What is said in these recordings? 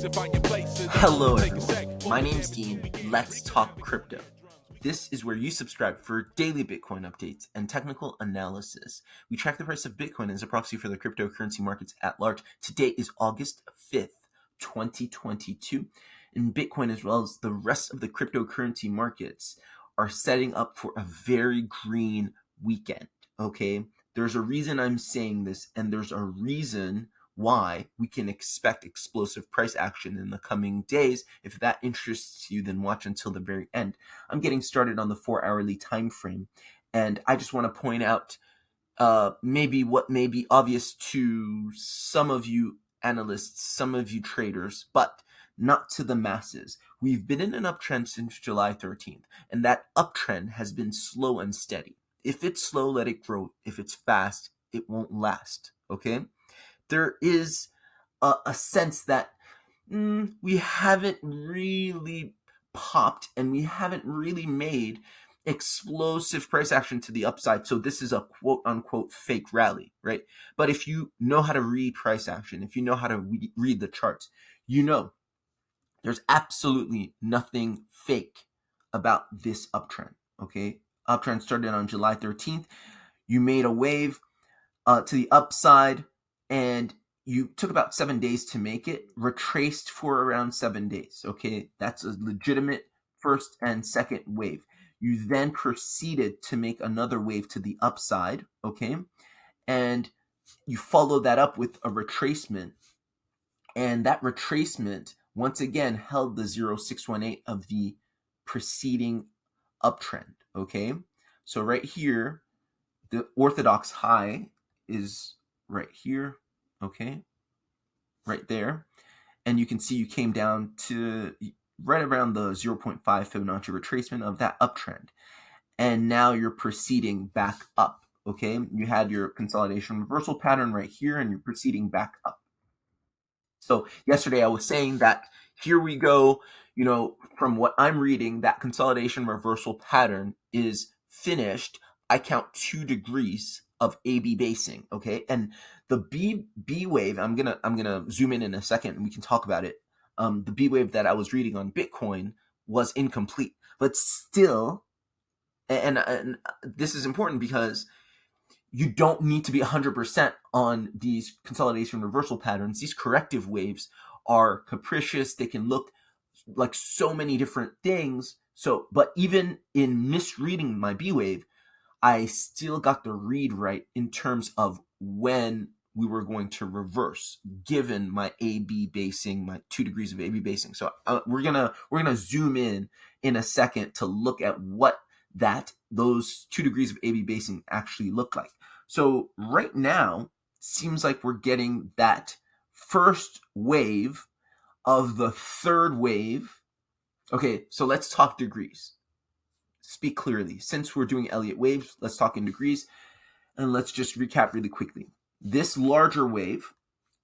Hello everyone, my name's Dean. Let's talk crypto. This is where you subscribe for daily Bitcoin updates and technical analysis. We track the price of Bitcoin as a proxy for the cryptocurrency markets at large. Today is August 5th, 2022, and Bitcoin as well as the rest of the cryptocurrency markets are setting up for a very green weekend, okay? There's a reason I'm saying this, and there's a reason why we can expect explosive price action in the coming days. If that interests you, then watch until the very end. I'm getting started on the 4-hourly time frame, and I just want to point out maybe what may be obvious to some of you analysts, some of you traders, but not to the masses. We've been in an uptrend since July 13th, and that uptrend has been slow and steady. If it's slow, let it grow. If it's fast, it won't last, okay? There is a sense that we haven't really popped and we haven't really made explosive price action to the upside. So this is a quote unquote fake rally, right? But if you know how to read price action, if you know how to read the charts, you know there's absolutely nothing fake about this uptrend, okay? Uptrend started on July 13th. You made a wave to the upside, and you took about 7 days to make it, retraced for around 7 days, okay? That's a legitimate first and second wave. You then proceeded to make another wave to the upside, okay? And you follow that up with a retracement, and that retracement, once again, held the 0618 of the preceding uptrend, okay? So right here, the orthodox high is right here, okay, right there, and you can see you came down to right around the 0.5 Fibonacci retracement of that uptrend, and now you're proceeding back up, okay? You had your consolidation reversal pattern right here, and you're proceeding back up. So yesterday I was saying that here we go, you know, from what I'm reading, that consolidation reversal pattern is finished. I count 2 degrees of AB basing, okay? And the B wave, I'm gonna zoom in a second and we can talk about it. The B wave that I was reading on Bitcoin was incomplete, but still, and this is important because you don't need to be 100% on these consolidation reversal patterns. These corrective waves are capricious. They can look like so many different things. So, but even in misreading my B wave, I still got the read right in terms of when we were going to reverse, given my AB basing, my 2 degrees of AB basing. So we're gonna zoom in a second to look at what those 2 degrees of AB basing actually look like. So right now, seems like we're getting that first wave of the third wave. Okay, so let's talk degrees. Speak clearly. Since we're doing Elliott waves, let's talk in degrees, and let's just recap really quickly. This larger wave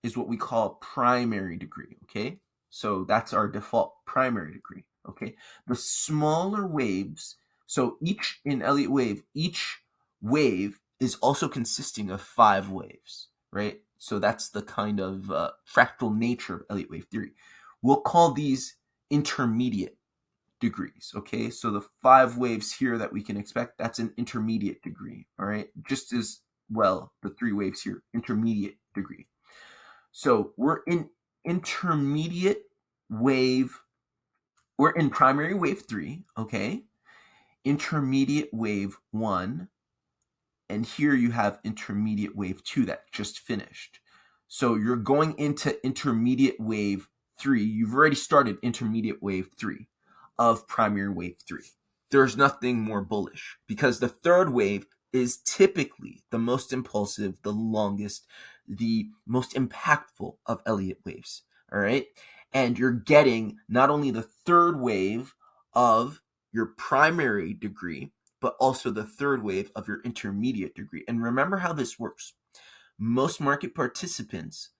is what we call primary degree, okay? So that's our default primary degree, okay? The smaller waves, so in Elliott wave, each wave is also consisting of 5 waves, right? So that's the kind of fractal nature of Elliott wave theory. We'll call these intermediate degrees, okay? So the 5 waves here that we can expect, that's an intermediate degree, all right? Just as well, the 3 waves here, intermediate degree. So we're in intermediate wave, we're in primary wave 3, okay? Intermediate wave 1, and here you have intermediate wave 2 that just finished. So you're going into intermediate wave 3. You've already started intermediate wave 3 of primary wave 3. There's nothing more bullish because the third wave is typically the most impulsive, the longest, the most impactful of Elliott waves, all right? And you're getting not only the third wave of your primary degree, but also the third wave of your intermediate degree. And remember how this works. Most market participants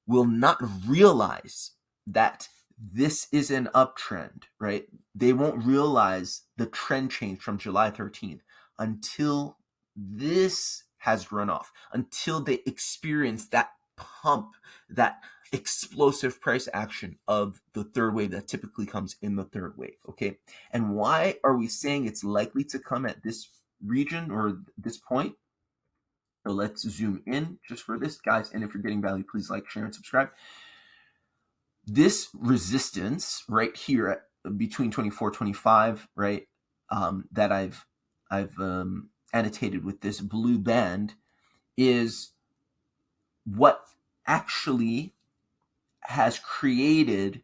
will not realize that this is an uptrend, right? They won't realize the trend change from July 13th until this has run off, until they experience that pump, that explosive price action of the third wave that typically comes in the third wave, okay? And why are we saying it's likely to come at this region or this point? So let's zoom in just for this, guys. And if you're getting value, please like, share, and subscribe. This resistance right here at between 24, 25, right, that I've annotated with this blue band is what actually has created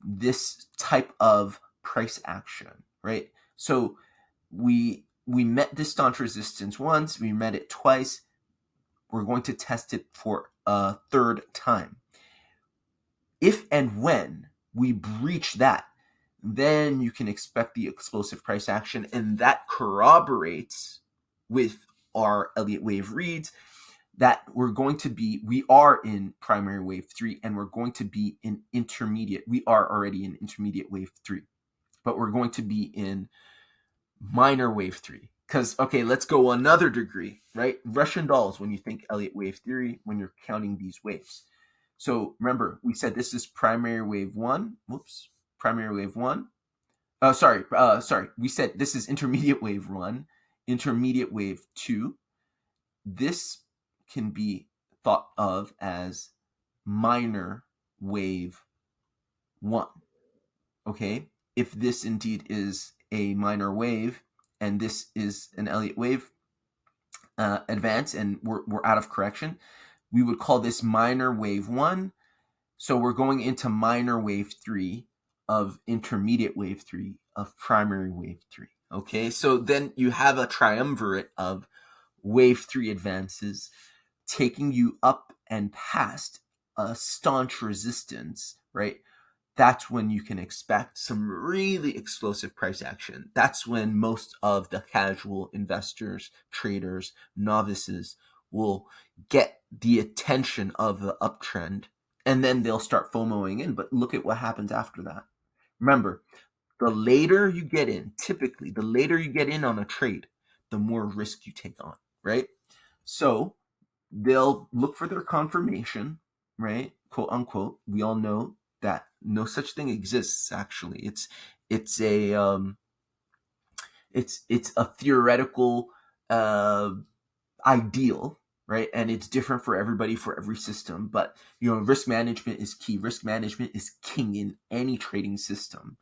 this type of price action, right? So we met this staunch resistance once, we met it twice. We're going to test it for a third time. If and when we breach that, then you can expect the explosive price action, and that corroborates with our Elliott wave reads that we are in primary wave 3, and we're going to be in intermediate. We are already in intermediate wave 3, but we're going to be in minor wave 3. Because, okay, let's go another degree, right? Russian dolls, when you think Elliott wave theory, when you're counting these waves. So remember, we said this is primary wave 1. Whoops, primary wave 1. Sorry. We said this is intermediate wave 1, intermediate wave 2. This can be thought of as minor wave 1. Okay? If this indeed is a minor wave and this is an Elliott wave advance and we're out of correction, we would call this minor wave 1. So we're going into minor wave 3 of intermediate wave 3 of primary wave 3. Okay, so then you have a triumvirate of wave 3 advances taking you up and past a staunch resistance, right? That's when you can expect some really explosive price action. That's when most of the casual investors, traders, novices will get the attention of the uptrend, and then they'll start FOMOing in. But look at what happens after that. Remember, the later you get in, typically, the later you get in on a trade, the more risk you take on, right? So they'll look for their confirmation, right? Quote unquote. We all know that no such thing exists. Actually, it's a theoretical ideal, right? And it's different for everybody, for every system. But risk management is key. Risk management is king in any trading system.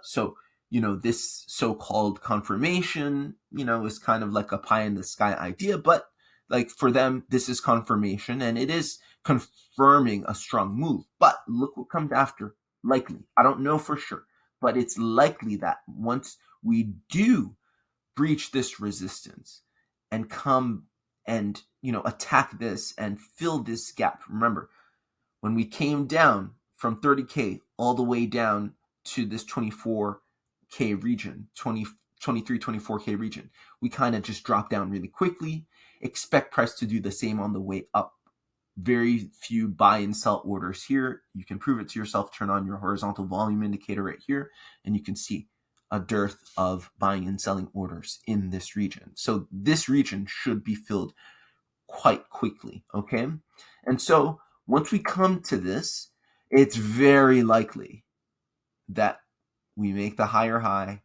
So this so-called confirmation, is kind of like a pie in the sky idea, but like for them, this is confirmation, and it is confirming a strong move. But look what comes after. Likely, I don't know for sure, but it's likely that once we do breach this resistance and come and attack this and fill this gap. Remember, when we came down from 30K all the way down to this 24K region, 23, 24K region, we kind of just dropped down really quickly. Expect price to do the same on the way up. Very few buy and sell orders here. You can prove it to yourself. Turn on your horizontal volume indicator right here, and you can see a dearth of buying and selling orders in this region. So this region should be filled quite quickly, okay? And so once we come to this, it's very likely that we make the higher high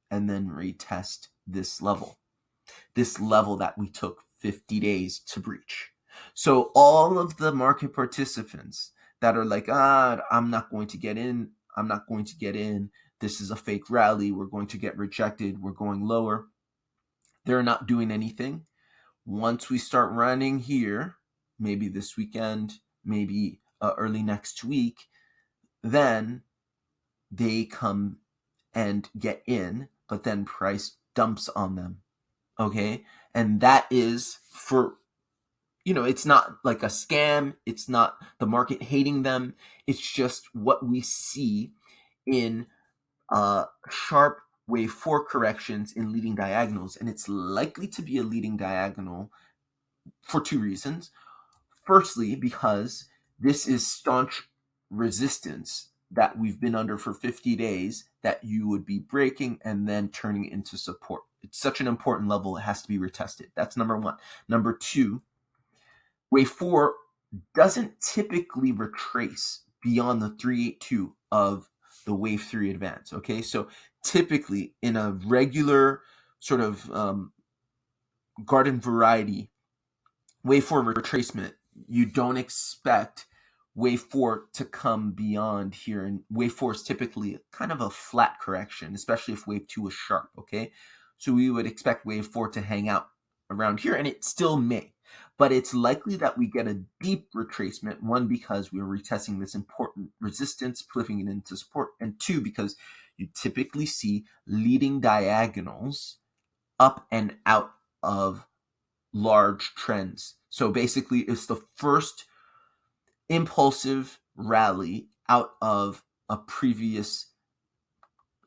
and then retest this level that we took 50 days to breach. So all of the market participants that are like, I'm not going to get in, this is a fake rally, we're going to get rejected, we're going lower, they're not doing anything. Once we start running here, maybe this weekend, maybe early next week, then they come and get in, but then price dumps on them. Okay? And that is for, it's not like a scam. It's not the market hating them. It's just what we see in sharp wave 4 corrections in leading diagonals. And it's likely to be a leading diagonal for two reasons. Firstly, because this is staunch resistance that we've been under for 50 days that you would be breaking and then turning into support. It's such an important level, it has to be retested. That's number one. Number two, wave 4 doesn't typically retrace beyond the 382 of the wave 3 advance. Okay, so typically in a regular sort of garden variety wave 4 retracement, you don't expect wave 4 to come beyond here. And wave 4 is typically kind of a flat correction, especially if wave 2 is sharp. Okay, so we would expect wave 4 to hang out around here, and it still may. But it's likely that we get a deep retracement, one, because we're retesting this important resistance, flipping it into support, and two, because you typically see leading diagonals up and out of large trends. So basically, it's the first impulsive rally out of a previous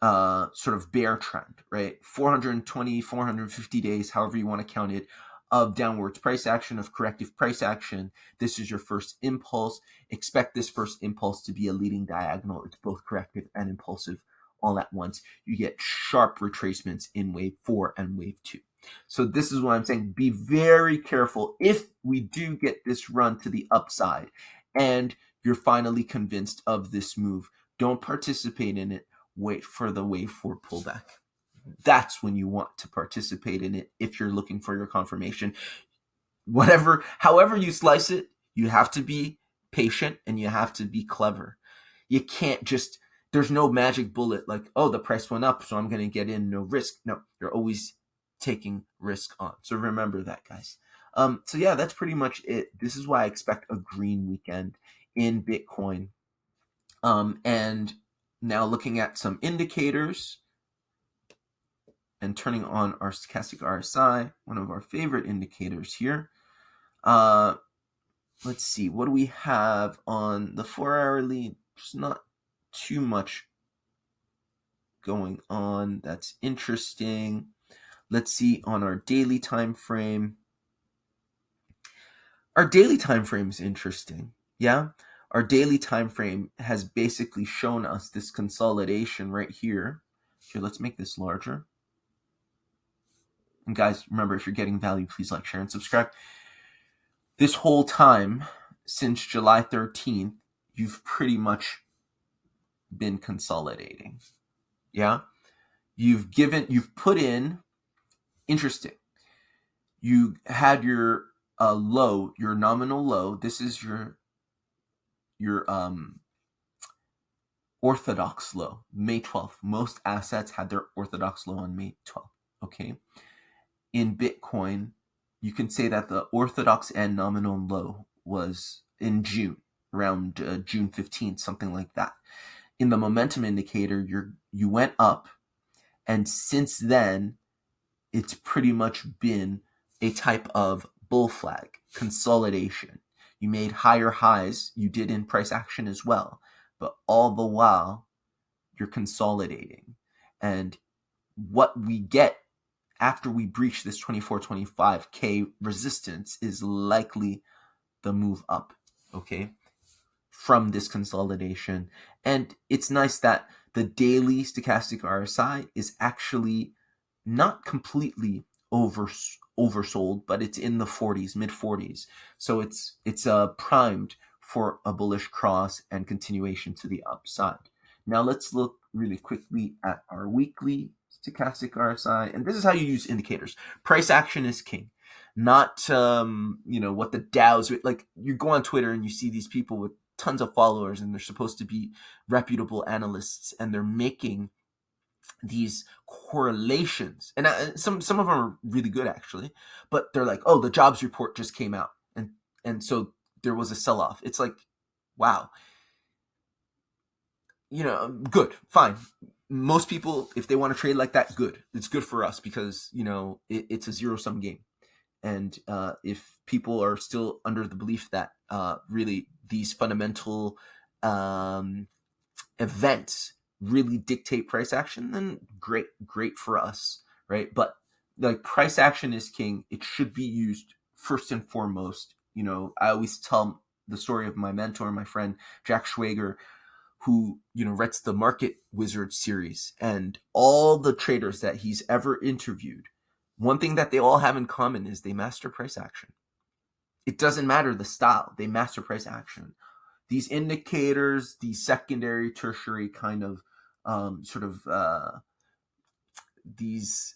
sort of bear trend, right? 420, 450 days, however you want to count it, of downwards price action, of corrective price action. This is your first impulse. Expect this first impulse to be a leading diagonal. It's both corrective and impulsive all at once. You get sharp retracements in wave 4 and wave 2. So this is what I'm saying. Be very careful if we do get this run to the upside and you're finally convinced of this move. Don't participate in it. Wait for the wave 4 pullback. That's when you want to participate in it if you're looking for your confirmation. However you slice it, you have to be patient and you have to be clever. You can't just, there's no magic bullet like, oh, the price went up, so I'm going to get in, no risk. No, you're always taking risk on. So remember that, guys. So yeah, that's pretty much it. This is why I expect a green weekend in Bitcoin. And now looking at some indicators and turning on our Stochastic RSI, one of our favorite indicators here. Let's see, what do we have on the 4-hourly? There's not too much going on that's interesting. Let's see on our daily time frame. Our daily time frame is interesting. Yeah, our daily time frame has basically shown us this consolidation right here. Here, let's make this larger. And guys, remember, if you're getting value, please like, share, and subscribe. This whole time, since July 13th, you've pretty much been consolidating. Yeah? You've put in, interesting. You had your low, your nominal low. This is your orthodox low, May 12th. Most assets had their orthodox low on May 12th. Okay. In Bitcoin, you can say that the orthodox and nominal low was in June, around June 15th, something like that. In the momentum indicator, you went up, and since then, it's pretty much been a type of bull flag, consolidation. You made higher highs, you did in price action as well, but all the while, you're consolidating. And what we get after we breach this 24-25K resistance is likely the move up, okay, from this consolidation. And it's nice that the daily stochastic RSI is actually not completely oversold, but it's in the 40s, mid 40s. So it's primed for a bullish cross and continuation to the upside. Now let's look really quickly at our weekly stochastic RSI, and this is how you use indicators. Price action is king, not what the Dow's like. You go on Twitter and you see these people with tons of followers, and they're supposed to be reputable analysts, and they're making these correlations, and some of them are really good actually, but they're like, oh, the jobs report just came out, and so there was a sell-off. It's like, wow, good, fine. Most people, if they want to trade like that, good. It's good for us because it's a zero-sum game. And if people are still under the belief that really these fundamental events really dictate price action, then great for us, right? But like, price action is king. It should be used first and foremost. I always tell the story of my mentor, my friend Jack Schwager, who writes the Market Wizard series, and all the traders that he's ever interviewed, one thing that they all have in common is they master price action. It doesn't matter the style. They master price action. These indicators, these secondary, tertiary kind of these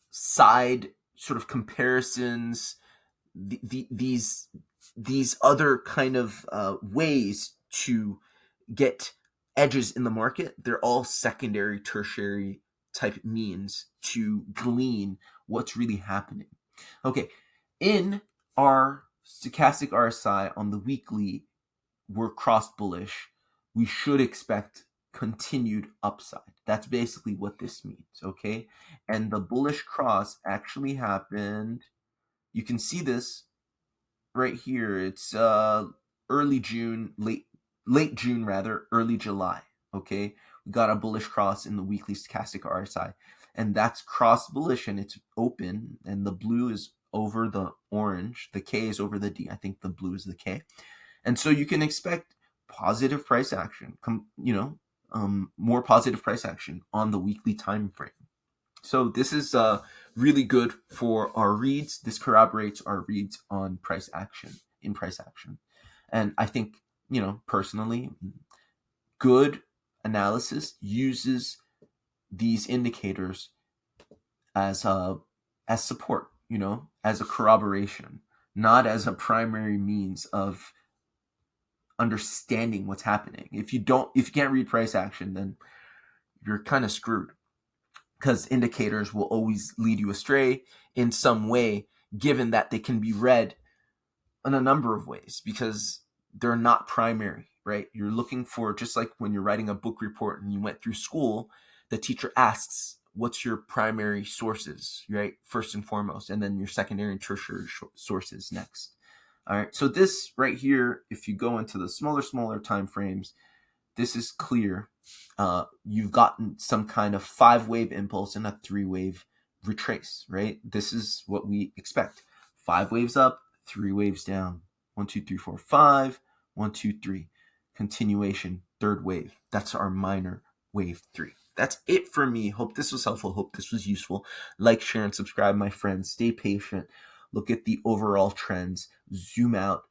side sort of comparisons, these other kind of ways to get edges in the market, they're all secondary, tertiary type means to glean what's really happening. Okay, in our stochastic RSI on the weekly, we're cross bullish. We should expect continued upside. That's basically what this means, okay? And the bullish cross actually happened. You can see this right here. It's early June, late June rather, early July, okay? We got a bullish cross in the weekly stochastic RSI, and that's cross bullish, and it's open, and the blue is over the orange, the K is over the D. I think the blue is the K. And so you can expect positive price action, more positive price action on the weekly time frame. So this is really good for our reads. This corroborates our reads on price action, in price action. And I think, personally, good analysis uses these indicators as support, as a corroboration, not as a primary means of understanding what's happening. If you can't read price action, then you're kind of screwed, because indicators will always lead you astray in some way, given that they can be read in a number of ways, because they're not primary, right? You're looking for, just like when you're writing a book report and you went through school, the teacher asks, what's your primary sources, right? First and foremost, and then your secondary and tertiary sources next. All right, so this right here, if you go into the smaller time frames, this is clear. You've gotten some kind of 5-wave impulse and a 3-wave retrace, right? This is what we expect. 5 waves up, 3 waves down. 1, 2, 3, 4, 5. 1, 2, 3. Continuation, 3rd wave. That's our minor wave 3. That's it for me. Hope this was helpful. Hope this was useful. Like, share, and subscribe, my friends. Stay patient. Look at the overall trends. Zoom out.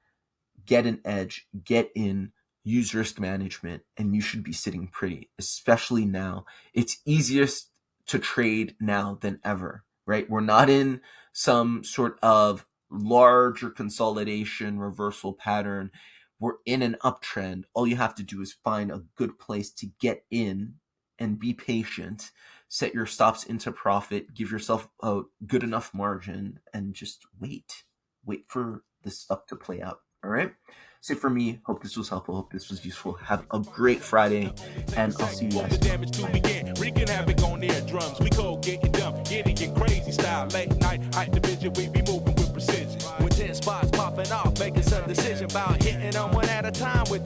Get an edge. Get in. Use risk management, and you should be sitting pretty, especially now. It's easiest to trade now than ever, right? We're not in some sort of larger consolidation reversal pattern. We're in an uptrend. All you have to do is find a good place to get in and be patient. Set your stops into profit. Give yourself a good enough margin and just wait. Wait for this stuff to play out, all right? That's it for me. Hope this was helpful. Hope this was useful. Have a great Friday, and I'll see you guys. Damage to begin. Wreaking havoc on their drums. We go getting dumb, getting crazy style. Late night, height division. We be moving with precision. With 10 spots popping off, making some decision about hitting them one at a time with